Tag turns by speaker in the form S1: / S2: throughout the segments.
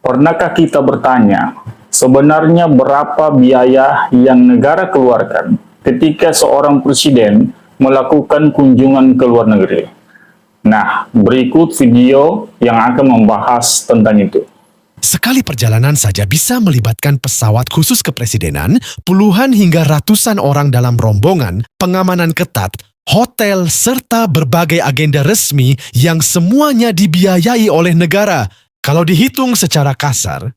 S1: Pernahkah kita bertanya, sebenarnya berapa biaya yang negara keluarkan ketika seorang presiden melakukan kunjungan ke luar negeri? Nah, berikut video yang akan membahas tentang itu.
S2: Sekali perjalanan saja bisa melibatkan pesawat khusus kepresidenan, puluhan hingga ratusan orang dalam rombongan, pengamanan ketat, hotel, serta berbagai agenda resmi yang semuanya dibiayai oleh negara. Kalau dihitung secara kasar,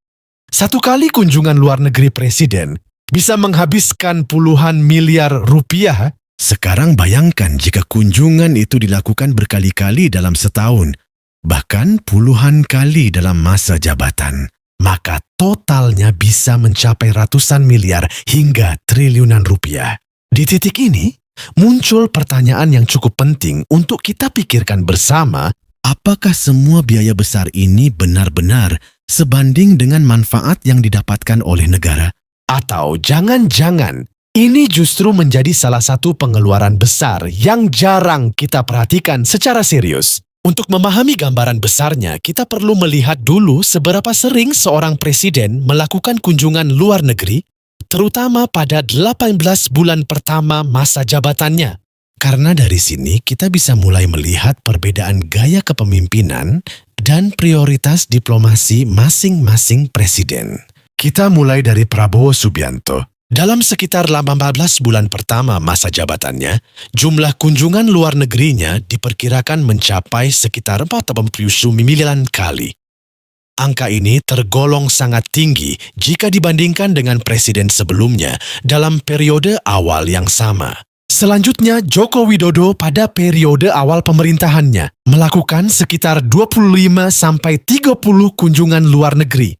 S2: satu kali kunjungan luar negeri presiden bisa menghabiskan puluhan miliar rupiah. Sekarang bayangkan jika kunjungan itu dilakukan berkali-kali dalam setahun, bahkan puluhan kali dalam masa jabatan, maka totalnya bisa mencapai ratusan miliar hingga triliunan rupiah. Di titik ini, muncul pertanyaan yang cukup penting untuk kita pikirkan bersama, apakah semua biaya besar ini benar-benar sebanding dengan manfaat yang didapatkan oleh negara? Atau jangan-jangan ini justru menjadi salah satu pengeluaran besar yang jarang kita perhatikan secara serius? Untuk memahami gambaran besarnya, kita perlu melihat dulu seberapa sering seorang presiden melakukan kunjungan luar negeri, terutama pada 18 bulan pertama masa jabatannya. Karena dari sini kita bisa mulai melihat perbedaan gaya kepemimpinan dan prioritas diplomasi masing-masing presiden. Kita mulai dari Prabowo Subianto. Dalam sekitar 18 bulan pertama masa jabatannya, jumlah kunjungan luar negerinya diperkirakan mencapai sekitar 49 kali. Angka ini tergolong sangat tinggi jika dibandingkan dengan presiden sebelumnya dalam periode awal yang sama. Selanjutnya, Joko Widodo pada periode awal pemerintahannya melakukan sekitar 25-30 kunjungan luar negeri.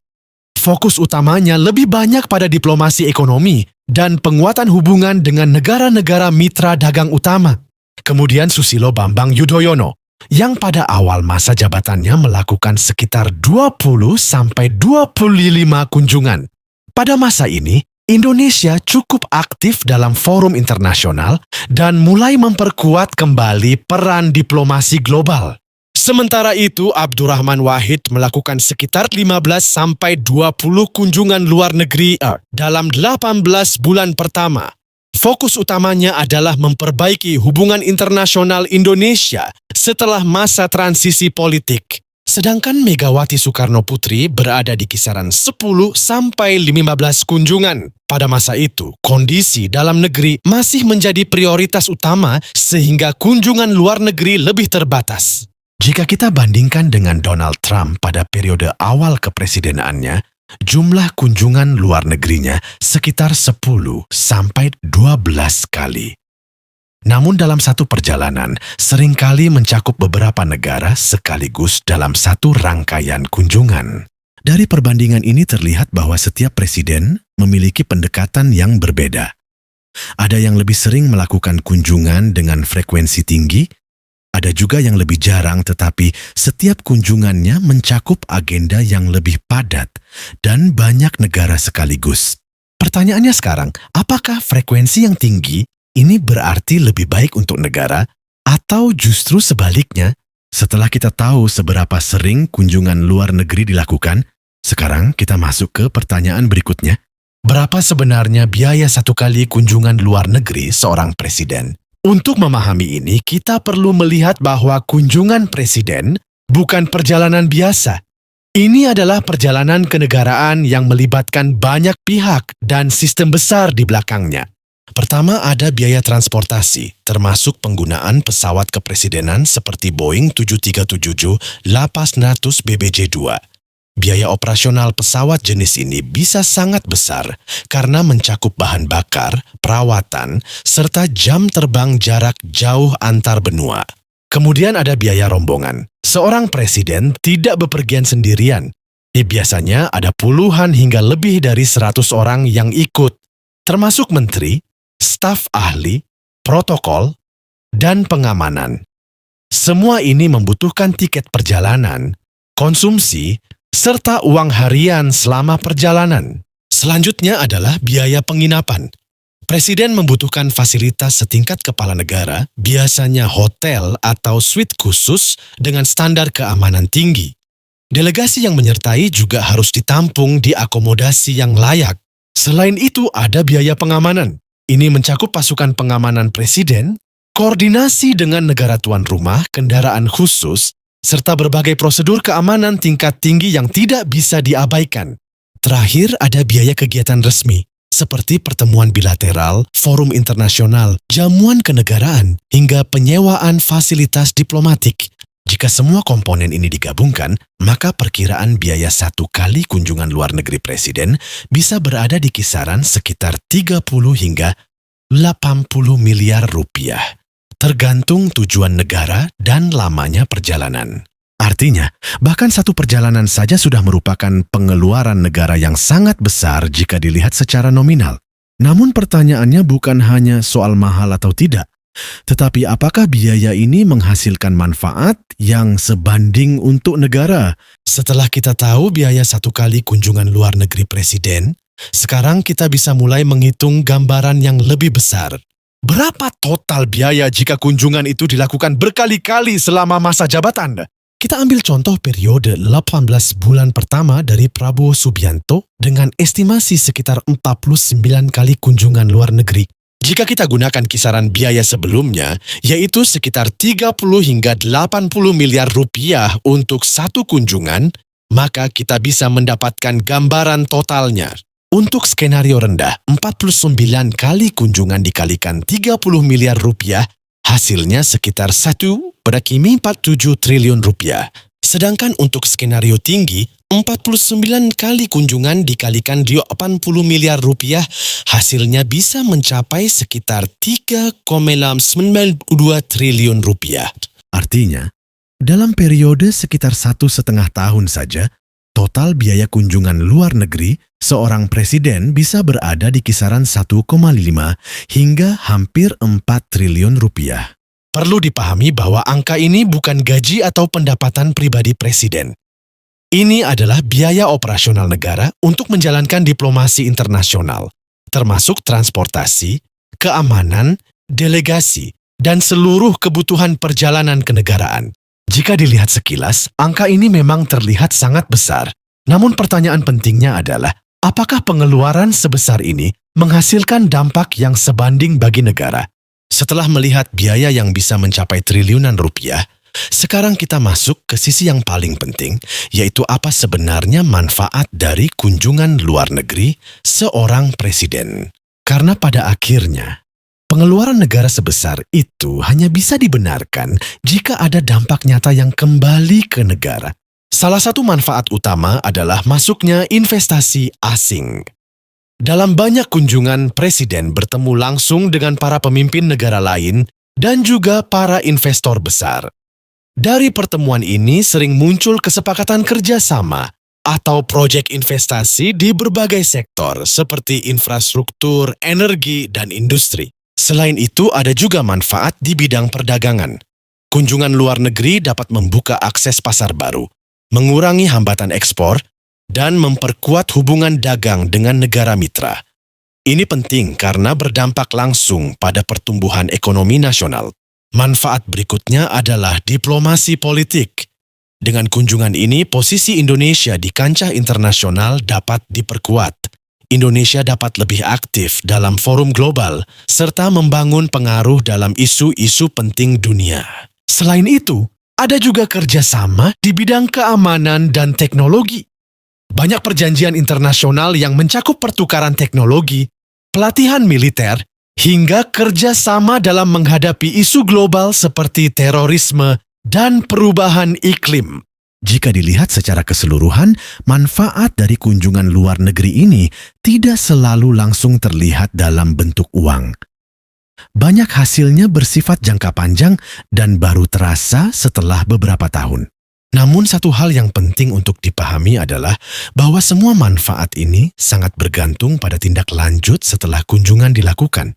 S2: Fokus utamanya lebih banyak pada diplomasi ekonomi dan penguatan hubungan dengan negara-negara mitra dagang utama. Kemudian Susilo Bambang Yudhoyono, yang pada awal masa jabatannya melakukan sekitar 20-25 kunjungan. Pada masa ini, Indonesia cukup aktif dalam forum internasional dan mulai memperkuat kembali peran diplomasi global. Sementara itu, Abdurrahman Wahid melakukan sekitar 15-20 kunjungan luar negeri dalam 18 bulan pertama. Fokus utamanya adalah memperbaiki hubungan internasional Indonesia setelah masa transisi politik. Sedangkan Megawati Soekarno Putri berada di kisaran 10-15 kunjungan. Pada masa itu, kondisi dalam negeri masih menjadi prioritas utama sehingga kunjungan luar negeri lebih terbatas. Jika kita bandingkan dengan Donald Trump pada periode awal kepresidenaannya, jumlah kunjungan luar negerinya sekitar 10-12 kali. Namun dalam satu perjalanan, seringkali mencakup beberapa negara sekaligus dalam satu rangkaian kunjungan. Dari perbandingan ini terlihat bahwa setiap presiden memiliki pendekatan yang berbeda. Ada yang lebih sering melakukan kunjungan dengan frekuensi tinggi, ada juga yang lebih jarang tetapi setiap kunjungannya mencakup agenda yang lebih padat dan banyak negara sekaligus. Pertanyaannya sekarang, apakah frekuensi yang tinggi ini berarti lebih baik untuk negara atau justru sebaliknya? Setelah kita tahu seberapa sering kunjungan luar negeri dilakukan, sekarang kita masuk ke pertanyaan berikutnya. Berapa sebenarnya biaya satu kali kunjungan luar negeri seorang presiden? Untuk memahami ini, kita perlu melihat bahwa kunjungan presiden bukan perjalanan biasa. Ini adalah perjalanan kenegaraan yang melibatkan banyak pihak dan sistem besar di belakangnya. Pertama, ada biaya transportasi, termasuk penggunaan pesawat kepresidenan seperti Boeing 737-800 BBJ-2. Biaya operasional pesawat jenis ini bisa sangat besar karena mencakup bahan bakar, perawatan, serta jam terbang jarak jauh antar benua. Kemudian ada biaya rombongan. Seorang presiden tidak bepergian sendirian. Biasanya ada puluhan hingga lebih dari 100 orang yang ikut, termasuk menteri, staf ahli, protokol, dan pengamanan. Semua ini membutuhkan tiket perjalanan, konsumsi, serta uang harian selama perjalanan. Selanjutnya adalah biaya penginapan. Presiden membutuhkan fasilitas setingkat kepala negara, biasanya hotel atau suite khusus dengan standar keamanan tinggi. Delegasi yang menyertai juga harus ditampung di akomodasi yang layak. Selain itu, ada biaya pengamanan. Ini mencakup pasukan pengamanan presiden, koordinasi dengan negara tuan rumah, kendaraan khusus, serta berbagai prosedur keamanan tingkat tinggi yang tidak bisa diabaikan. Terakhir, ada biaya kegiatan resmi, seperti pertemuan bilateral, forum internasional, jamuan kenegaraan, hingga penyewaan fasilitas diplomatik. Jika semua komponen ini digabungkan, maka perkiraan biaya satu kali kunjungan luar negeri presiden bisa berada di kisaran sekitar 30 hingga 80 miliar rupiah, tergantung tujuan negara dan lamanya perjalanan. Artinya, bahkan satu perjalanan saja sudah merupakan pengeluaran negara yang sangat besar jika dilihat secara nominal. Namun pertanyaannya bukan hanya soal mahal atau tidak, tetapi apakah biaya ini menghasilkan manfaat yang sebanding untuk negara? Setelah kita tahu biaya satu kali kunjungan luar negeri presiden, sekarang kita bisa mulai menghitung gambaran yang lebih besar. Berapa total biaya jika kunjungan itu dilakukan berkali-kali selama masa jabatan? Kita ambil contoh periode 18 bulan pertama dari Prabowo Subianto dengan estimasi sekitar 49 kali kunjungan luar negeri. Jika kita gunakan kisaran biaya sebelumnya, yaitu sekitar 30 hingga 80 miliar rupiah untuk satu kunjungan, maka kita bisa mendapatkan gambaran totalnya. Untuk skenario rendah, 49 kali kunjungan dikalikan 30 miliar rupiah, hasilnya sekitar 1,47 triliun rupiah. Sedangkan untuk skenario tinggi, 49 kali kunjungan dikalikan 80 miliar rupiah, hasilnya bisa mencapai sekitar 3,92 triliun rupiah. Artinya, dalam periode sekitar 1,5 tahun saja, total biaya kunjungan luar negeri seorang presiden bisa berada di kisaran 1,5 hingga hampir 4 triliun rupiah. Perlu dipahami bahwa angka ini bukan gaji atau pendapatan pribadi presiden. Ini adalah biaya operasional negara untuk menjalankan diplomasi internasional, termasuk transportasi, keamanan, delegasi, dan seluruh kebutuhan perjalanan kenegaraan. Jika dilihat sekilas, angka ini memang terlihat sangat besar. Namun pertanyaan pentingnya adalah, apakah pengeluaran sebesar ini menghasilkan dampak yang sebanding bagi negara? Setelah melihat biaya yang bisa mencapai triliunan rupiah, sekarang kita masuk ke sisi yang paling penting, yaitu apa sebenarnya manfaat dari kunjungan luar negeri seorang presiden. Karena pada akhirnya, pengeluaran negara sebesar itu hanya bisa dibenarkan jika ada dampak nyata yang kembali ke negara. Salah satu manfaat utama adalah masuknya investasi asing. Dalam banyak kunjungan, presiden bertemu langsung dengan para pemimpin negara lain dan juga para investor besar. Dari pertemuan ini sering muncul kesepakatan kerjasama atau proyek investasi di berbagai sektor seperti infrastruktur, energi, dan industri. Selain itu, ada juga manfaat di bidang perdagangan. Kunjungan luar negeri dapat membuka akses pasar baru, mengurangi hambatan ekspor, dan memperkuat hubungan dagang dengan negara mitra. Ini penting karena berdampak langsung pada pertumbuhan ekonomi nasional. Manfaat berikutnya adalah diplomasi politik. Dengan kunjungan ini, posisi Indonesia di kancah internasional dapat diperkuat. Indonesia dapat lebih aktif dalam forum global, serta membangun pengaruh dalam isu-isu penting dunia. Selain itu, ada juga kerjasama di bidang keamanan dan teknologi. Banyak perjanjian internasional yang mencakup pertukaran teknologi, pelatihan militer, hingga kerjasama dalam menghadapi isu global seperti terorisme dan perubahan iklim. Jika dilihat secara keseluruhan, manfaat dari kunjungan luar negeri ini tidak selalu langsung terlihat dalam bentuk uang. Banyak hasilnya bersifat jangka panjang dan baru terasa setelah beberapa tahun. Namun satu hal yang penting untuk dipahami adalah bahwa semua manfaat ini sangat bergantung pada tindak lanjut setelah kunjungan dilakukan.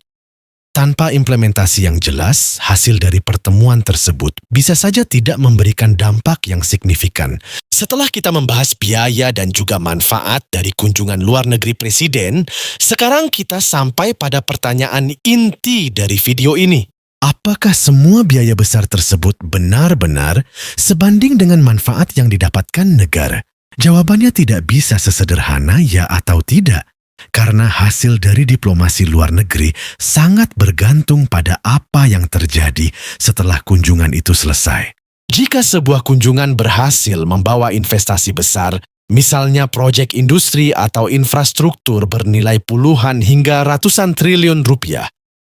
S2: Tanpa implementasi yang jelas, hasil dari pertemuan tersebut bisa saja tidak memberikan dampak yang signifikan. Setelah kita membahas biaya dan juga manfaat dari kunjungan luar negeri presiden, sekarang kita sampai pada pertanyaan inti dari video ini. Apakah semua biaya besar tersebut benar-benar sebanding dengan manfaat yang didapatkan negara? Jawabannya tidak bisa sesederhana ya atau tidak, karena hasil dari diplomasi luar negeri sangat bergantung pada apa yang terjadi setelah kunjungan itu selesai. Jika sebuah kunjungan berhasil membawa investasi besar, misalnya proyek industri atau infrastruktur bernilai puluhan hingga ratusan triliun rupiah,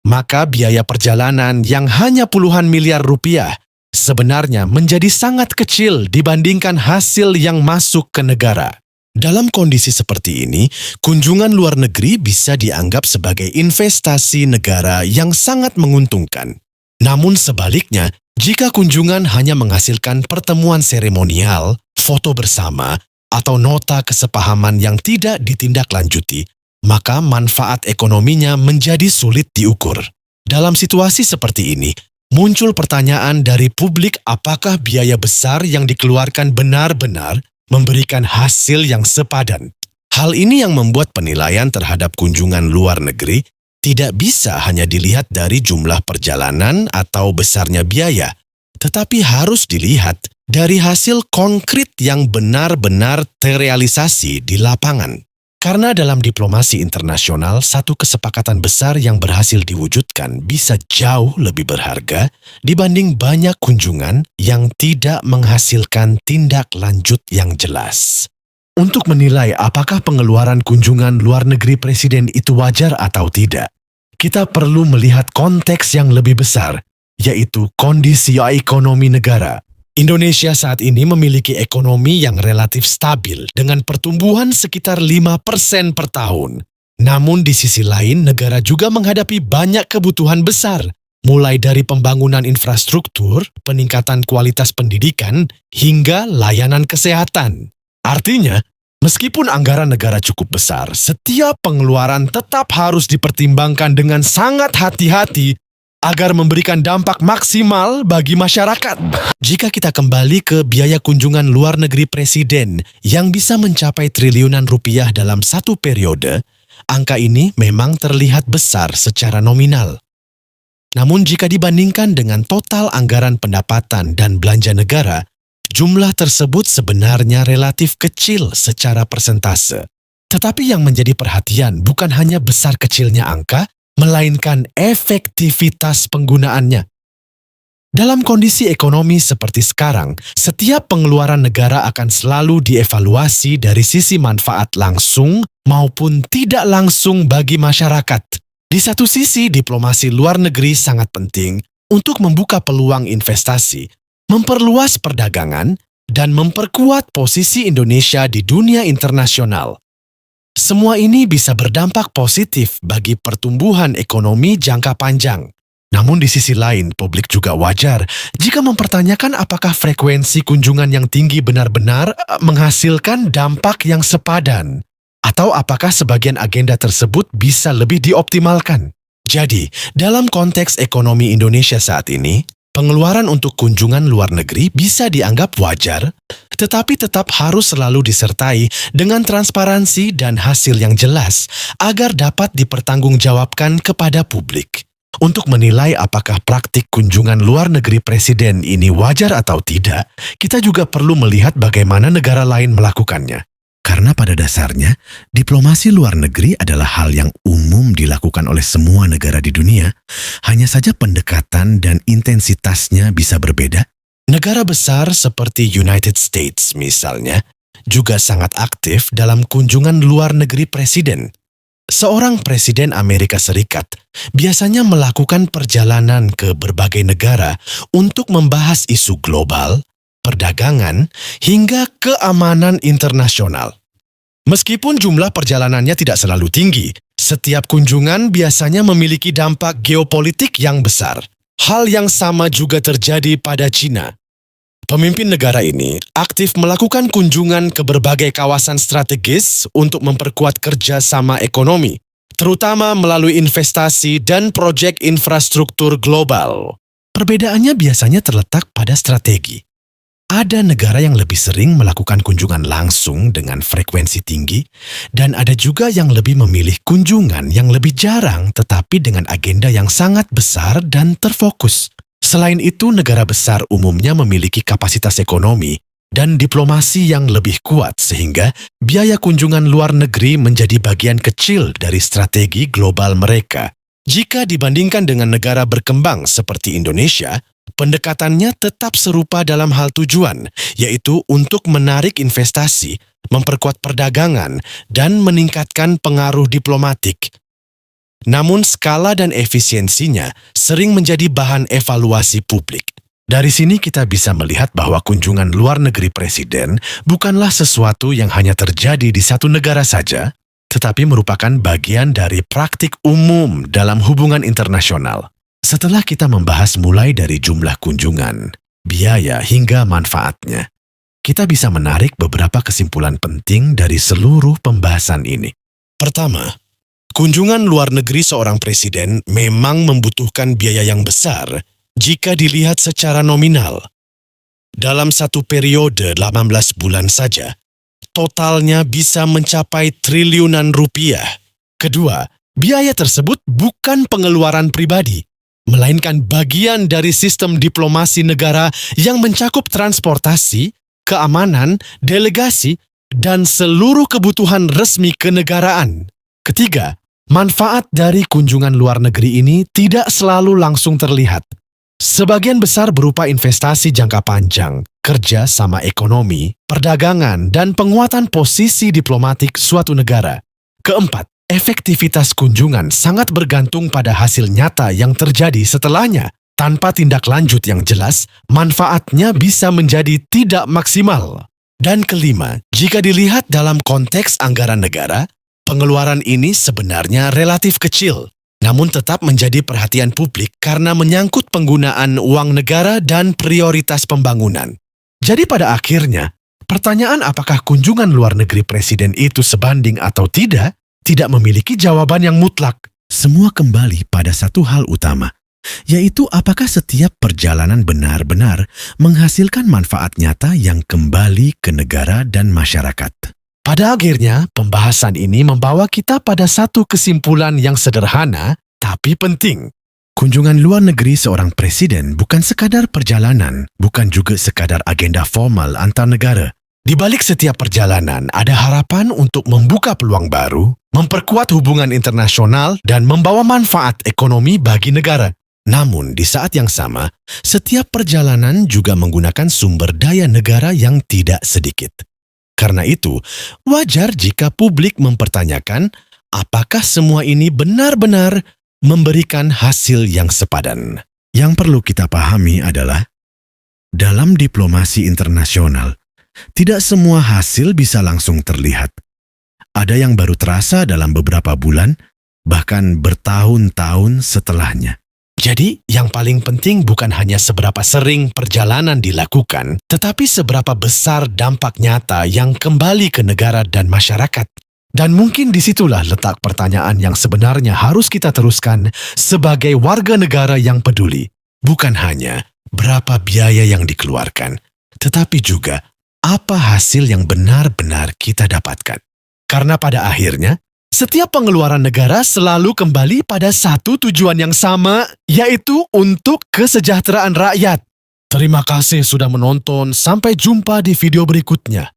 S2: maka biaya perjalanan yang hanya puluhan miliar rupiah sebenarnya menjadi sangat kecil dibandingkan hasil yang masuk ke negara. Dalam kondisi seperti ini, kunjungan luar negeri bisa dianggap sebagai investasi negara yang sangat menguntungkan. Namun sebaliknya, jika kunjungan hanya menghasilkan pertemuan seremonial, foto bersama, atau nota kesepahaman yang tidak ditindaklanjuti, maka manfaat ekonominya menjadi sulit diukur. Dalam situasi seperti ini, muncul pertanyaan dari publik apakah biaya besar yang dikeluarkan benar-benar memberikan hasil yang sepadan. Hal ini yang membuat penilaian terhadap kunjungan luar negeri tidak bisa hanya dilihat dari jumlah perjalanan atau besarnya biaya, tetapi harus dilihat dari hasil konkret yang benar-benar terrealisasi di lapangan. Karena dalam diplomasi internasional, satu kesepakatan besar yang berhasil diwujudkan bisa jauh lebih berharga dibanding banyak kunjungan yang tidak menghasilkan tindak lanjut yang jelas. Untuk menilai apakah pengeluaran kunjungan luar negeri presiden itu wajar atau tidak, kita perlu melihat konteks yang lebih besar, yaitu kondisi ekonomi negara. Indonesia saat ini memiliki ekonomi yang relatif stabil dengan pertumbuhan sekitar 5% per tahun. Namun di sisi lain, negara juga menghadapi banyak kebutuhan besar, mulai dari pembangunan infrastruktur, peningkatan kualitas pendidikan, hingga layanan kesehatan. Artinya, meskipun anggaran negara cukup besar, setiap pengeluaran tetap harus dipertimbangkan dengan sangat hati-hati agar memberikan dampak maksimal bagi masyarakat. Jika kita kembali ke biaya kunjungan luar negeri presiden yang bisa mencapai triliunan rupiah dalam satu periode, angka ini memang terlihat besar secara nominal. Namun jika dibandingkan dengan total anggaran pendapatan dan belanja negara, jumlah tersebut sebenarnya relatif kecil secara persentase. Tetapi yang menjadi perhatian bukan hanya besar kecilnya angka, melainkan efektivitas penggunaannya. Dalam kondisi ekonomi seperti sekarang, setiap pengeluaran negara akan selalu dievaluasi dari sisi manfaat langsung maupun tidak langsung bagi masyarakat. Di satu sisi, diplomasi luar negeri sangat penting untuk membuka peluang investasi, memperluas perdagangan, dan memperkuat posisi Indonesia di dunia internasional. Semua ini bisa berdampak positif bagi pertumbuhan ekonomi jangka panjang. Namun di sisi lain, publik juga wajar jika mempertanyakan apakah frekuensi kunjungan yang tinggi benar-benar menghasilkan dampak yang sepadan, atau apakah sebagian agenda tersebut bisa lebih dioptimalkan. Jadi, dalam konteks ekonomi Indonesia saat ini, pengeluaran untuk kunjungan luar negeri bisa dianggap wajar, tetapi tetap harus selalu disertai dengan transparansi dan hasil yang jelas agar dapat dipertanggungjawabkan kepada publik. Untuk menilai apakah praktik kunjungan luar negeri presiden ini wajar atau tidak, kita juga perlu melihat bagaimana negara lain melakukannya. Karena pada dasarnya, diplomasi luar negeri adalah hal yang umum dilakukan oleh semua negara di dunia. Hanya saja pendekatan dan intensitasnya bisa berbeda. Negara besar seperti United States misalnya, juga sangat aktif dalam kunjungan luar negeri presiden. Seorang presiden Amerika Serikat biasanya melakukan perjalanan ke berbagai negara untuk membahas isu global, perdagangan, hingga keamanan internasional. Meskipun jumlah perjalanannya tidak selalu tinggi, setiap kunjungan biasanya memiliki dampak geopolitik yang besar. Hal yang sama juga terjadi pada China. Pemimpin negara ini aktif melakukan kunjungan ke berbagai kawasan strategis untuk memperkuat kerjasama ekonomi, terutama melalui investasi dan proyek infrastruktur global. Perbedaannya biasanya terletak pada strategi. Ada negara yang lebih sering melakukan kunjungan langsung dengan frekuensi tinggi, dan ada juga yang lebih memilih kunjungan yang lebih jarang tetapi dengan agenda yang sangat besar dan terfokus. Selain itu, negara besar umumnya memiliki kapasitas ekonomi dan diplomasi yang lebih kuat sehingga biaya kunjungan luar negeri menjadi bagian kecil dari strategi global mereka. Jika dibandingkan dengan negara berkembang seperti Indonesia, pendekatannya tetap serupa dalam hal tujuan, yaitu untuk menarik investasi, memperkuat perdagangan, dan meningkatkan pengaruh diplomatik. Namun skala dan efisiensinya sering menjadi bahan evaluasi publik. Dari sini kita bisa melihat bahwa kunjungan luar negeri presiden bukanlah sesuatu yang hanya terjadi di satu negara saja, tetapi merupakan bagian dari praktik umum dalam hubungan internasional. Setelah kita membahas mulai dari jumlah kunjungan, biaya hingga manfaatnya, kita bisa menarik beberapa kesimpulan penting dari seluruh pembahasan ini. Pertama, kunjungan luar negeri seorang presiden memang membutuhkan biaya yang besar jika dilihat secara nominal. Dalam satu periode 18 bulan saja, totalnya bisa mencapai triliunan rupiah. Kedua, biaya tersebut bukan pengeluaran pribadi, melainkan bagian dari sistem diplomasi negara yang mencakup transportasi, keamanan, delegasi, dan seluruh kebutuhan resmi kenegaraan. Ketiga, manfaat dari kunjungan luar negeri ini tidak selalu langsung terlihat. Sebagian besar berupa investasi jangka panjang, kerja sama ekonomi, perdagangan, dan penguatan posisi diplomatik suatu negara. Keempat, efektivitas kunjungan sangat bergantung pada hasil nyata yang terjadi setelahnya. Tanpa tindak lanjut yang jelas, manfaatnya bisa menjadi tidak maksimal. Dan kelima, jika dilihat dalam konteks anggaran negara, pengeluaran ini sebenarnya relatif kecil, namun tetap menjadi perhatian publik karena menyangkut penggunaan uang negara dan prioritas pembangunan. Jadi pada akhirnya, pertanyaan apakah kunjungan luar negeri presiden itu sebanding atau tidak memiliki jawaban yang mutlak. Semua kembali pada satu hal utama, yaitu apakah setiap perjalanan benar-benar menghasilkan manfaat nyata yang kembali ke negara dan masyarakat. Pada akhirnya, pembahasan ini membawa kita pada satu kesimpulan yang sederhana tapi penting. Kunjungan luar negeri seorang presiden bukan sekadar perjalanan, bukan juga sekadar agenda formal antar negara. Di balik setiap perjalanan ada harapan untuk membuka peluang baru, memperkuat hubungan internasional, dan membawa manfaat ekonomi bagi negara. Namun, di saat yang sama, setiap perjalanan juga menggunakan sumber daya negara yang tidak sedikit. Karena itu, wajar jika publik mempertanyakan apakah semua ini benar-benar memberikan hasil yang sepadan. Yang perlu kita pahami adalah, dalam diplomasi internasional, tidak semua hasil bisa langsung terlihat. Ada yang baru terasa dalam beberapa bulan, bahkan bertahun-tahun setelahnya. Jadi, yang paling penting bukan hanya seberapa sering perjalanan dilakukan, tetapi seberapa besar dampak nyata yang kembali ke negara dan masyarakat. Dan mungkin disitulah letak pertanyaan yang sebenarnya harus kita teruskan sebagai warga negara yang peduli. Bukan hanya berapa biaya yang dikeluarkan, tetapi juga apa hasil yang benar-benar kita dapatkan. Karena pada akhirnya, setiap pengeluaran negara selalu kembali pada satu tujuan yang sama, yaitu untuk kesejahteraan rakyat. Terima kasih sudah menonton, sampai jumpa di video berikutnya.